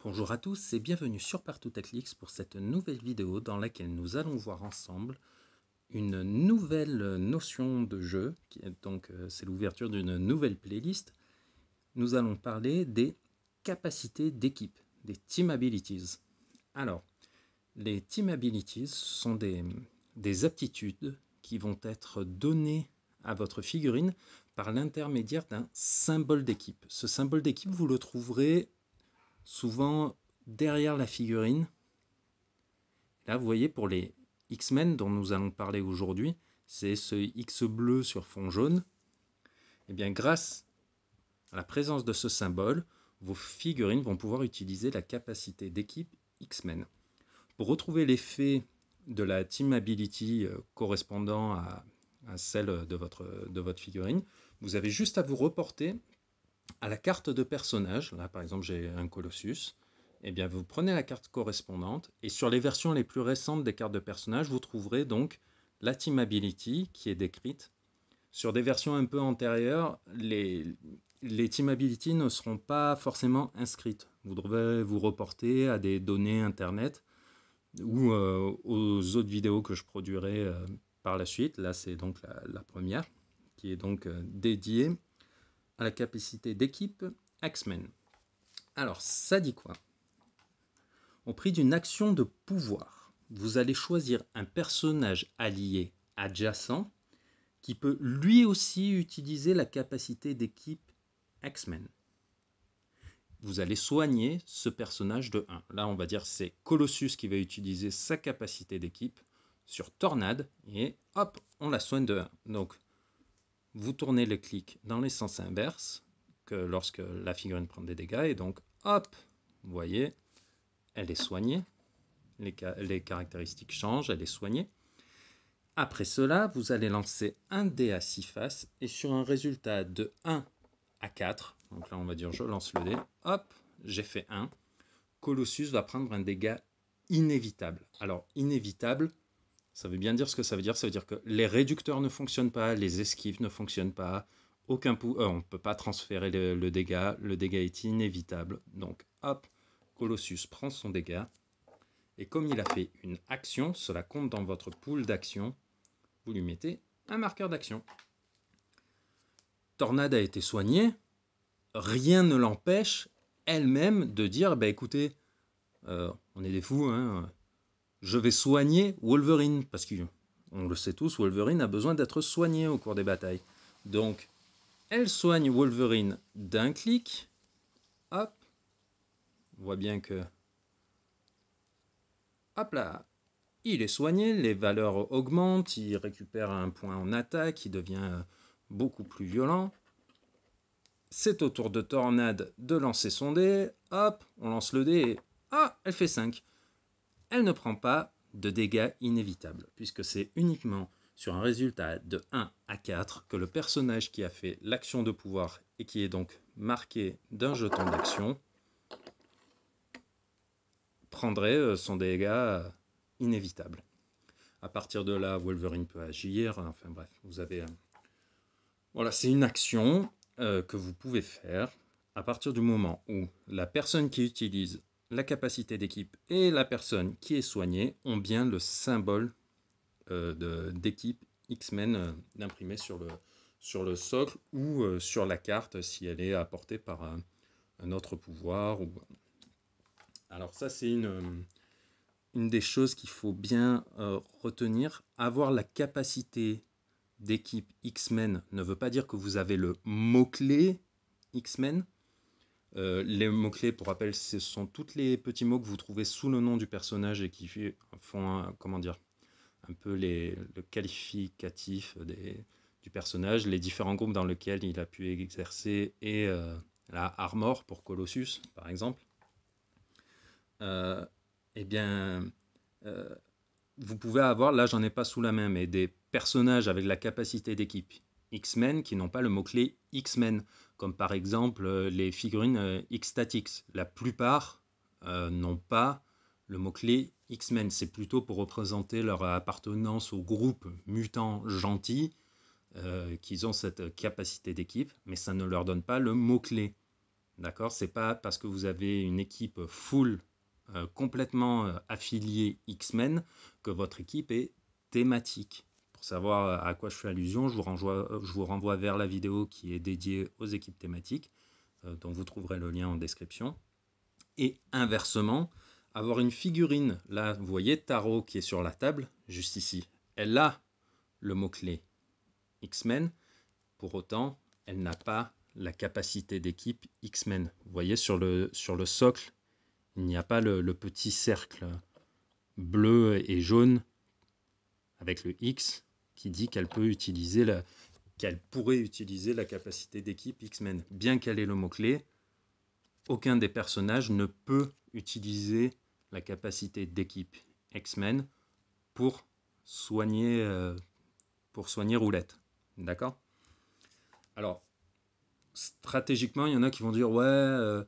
Bonjour à tous et bienvenue sur Partout Techlix pour cette nouvelle vidéo dans laquelle nous allons voir ensemble une nouvelle notion de jeu, c'est l'ouverture d'une nouvelle playlist. Nous allons parler des capacités d'équipe, des Team Abilities. Alors, les Team Abilities sont des aptitudes qui vont être données à votre figurine par l'intermédiaire d'un symbole d'équipe. Ce symbole d'équipe, vous le trouverez souvent derrière la figurine. Là, vous voyez, pour les X-Men dont nous allons parler aujourd'hui, c'est ce X bleu sur fond jaune. Et bien, grâce à la présence de ce symbole, vos figurines vont pouvoir utiliser la capacité d'équipe X-Men. Pour retrouver l'effet de la Team Ability correspondant à celle de votre figurine, vous avez juste à vous reporter à la carte de personnage. Là, par exemple, j'ai un Colossus. Eh bien, vous prenez la carte correspondante et sur les versions les plus récentes des cartes de personnage, vous trouverez donc la Team Ability qui est décrite. Sur des versions un peu antérieures, les Team Ability ne seront pas forcément inscrites. Vous devrez vous reporter à des données internet ou aux autres vidéos que je produirai par la suite. Là, c'est donc la première qui est donc dédiée à la capacité d'équipe X-Men. Alors, ça dit quoi? Au prix d'une action de pouvoir, vous allez choisir un personnage allié adjacent qui peut lui aussi utiliser la capacité d'équipe X-Men. Vous allez soigner ce personnage de 1. Là, on va dire c'est Colossus qui va utiliser sa capacité d'équipe sur Tornade et hop, on la soigne de 1. Donc, vous tournez le clic dans les sens inverses que lorsque la figurine prend des dégâts et donc hop, vous voyez, elle est soignée, les caractéristiques changent, elle est soignée. Après cela, vous allez lancer un dé à 6 faces et sur un résultat de 1 à 4, donc là on va dire je lance le dé, hop, j'ai fait 1, Colossus va prendre un dégât inévitable. Alors inévitable, ça veut bien dire ce que ça veut dire que les réducteurs ne fonctionnent pas, les esquives ne fonctionnent pas, on ne peut pas transférer le dégât est inévitable. Donc hop, Colossus prend son dégât, et comme il a fait une action, cela compte dans votre pool d'actions, vous lui mettez un marqueur d'action. Tornade a été soignée, rien ne l'empêche elle-même de dire, bah écoutez, on est des fous, hein, je vais soigner Wolverine, parce qu'on le sait tous, Wolverine a besoin d'être soigné au cours des batailles. Donc, elle soigne Wolverine d'un clic, hop, on voit bien que, hop là, il est soigné, les valeurs augmentent, il récupère un point en attaque, il devient beaucoup plus violent. C'est au tour de Tornade de lancer son dé, hop, on lance le dé et ah, elle fait 5. Elle ne prend pas de dégâts inévitables, puisque c'est uniquement sur un résultat de 1 à 4 que le personnage qui a fait l'action de pouvoir et qui est donc marqué d'un jeton d'action prendrait son dégât inévitable. À partir de là, Wolverine peut agir, enfin bref, vous avez... Voilà, c'est une action que vous pouvez faire à partir du moment où la personne qui utilise la capacité d'équipe et la personne qui est soignée ont bien le symbole d'équipe X-Men imprimé sur le socle ou sur la carte si elle est apportée par un autre pouvoir. Alors ça, c'est une des choses qu'il faut bien retenir. Avoir la capacité d'équipe X-Men ne veut pas dire que vous avez le mot-clé X-Men. Les mots-clés, pour rappel, ce sont tous les petits mots que vous trouvez sous le nom du personnage et qui font, comment dire, un peu le qualificatif du personnage, les différents groupes dans lesquels il a pu exercer et la Armor pour Colossus, par exemple. Eh bien, vous pouvez avoir, là j'en ai pas sous la main, mais des personnages avec la capacité d'équipe X-Men qui n'ont pas le mot-clé X-Men, comme par exemple les figurines X-Statix. La plupart n'ont pas le mot-clé X-Men, c'est plutôt pour représenter leur appartenance au groupe mutant gentil qu'ils ont cette capacité d'équipe, mais ça ne leur donne pas le mot-clé. D'accord? C'est pas parce que vous avez une équipe full, complètement affiliée X-Men, que votre équipe est thématique. Pour savoir à quoi je fais allusion, je vous renvoie vers la vidéo qui est dédiée aux équipes thématiques, dont vous trouverez le lien en description. Et inversement, avoir une figurine, là vous voyez Taro qui est sur la table, juste ici, elle a le mot-clé X-Men, pour autant elle n'a pas la capacité d'équipe X-Men. Vous voyez sur le socle, il n'y a pas le petit cercle bleu et jaune avec le X qui dit qu'elle peut utiliser qu'elle pourrait utiliser la capacité d'équipe X-Men. Bien qu'elle ait le mot-clé, aucun des personnages ne peut utiliser la capacité d'équipe X-Men pour soigner Roulette. D'accord? Alors, stratégiquement, il y en a qui vont dire ouais,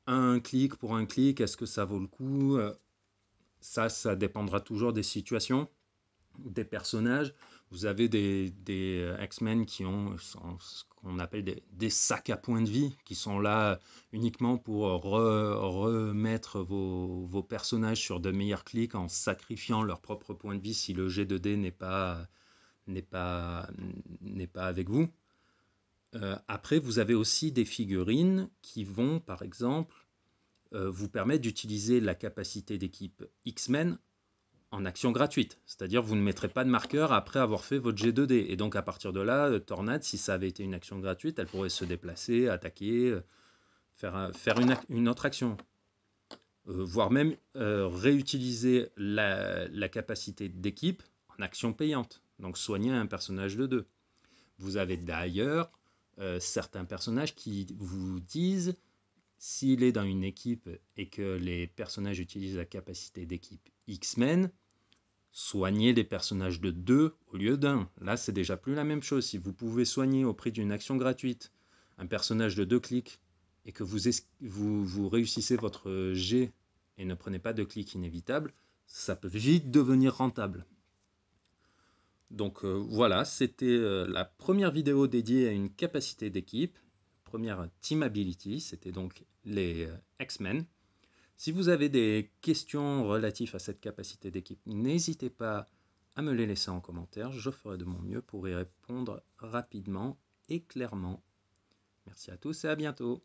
un clic pour un clic, est-ce que ça vaut le coup? Ça dépendra toujours des situations, des personnages. Vous avez des X-Men qui ont ce qu'on appelle des sacs à points de vie, qui sont là uniquement pour remettre vos personnages sur de meilleurs clics en sacrifiant leur propre point de vie si le G2D n'est pas avec vous. Après, vous avez aussi des figurines qui vont, par exemple, vous permettre d'utiliser la capacité d'équipe X-Men en action gratuite. C'est-à-dire vous ne mettrez pas de marqueur après avoir fait votre G2D. Et donc à partir de là, Tornade, si ça avait été une action gratuite, elle pourrait se déplacer, attaquer, faire une autre action. Voire même réutiliser la capacité d'équipe en action payante. Donc soigner un personnage de 2. Vous avez d'ailleurs certains personnages qui vous disent, s'il est dans une équipe et que les personnages utilisent la capacité d'équipe X-Men, soignez les personnages de 2 au lieu d'1. Là, c'est déjà plus la même chose. Si vous pouvez soigner au prix d'une action gratuite un personnage de 2 clics et que vous réussissez votre G et ne prenez pas de clics inévitables, ça peut vite devenir rentable. Donc voilà, c'était la première vidéo dédiée à une capacité d'équipe, première Team Ability, c'était donc les X-Men. Si vous avez des questions relatives à cette capacité d'équipe, n'hésitez pas à me les laisser en commentaire, je ferai de mon mieux pour y répondre rapidement et clairement. Merci à tous et à bientôt.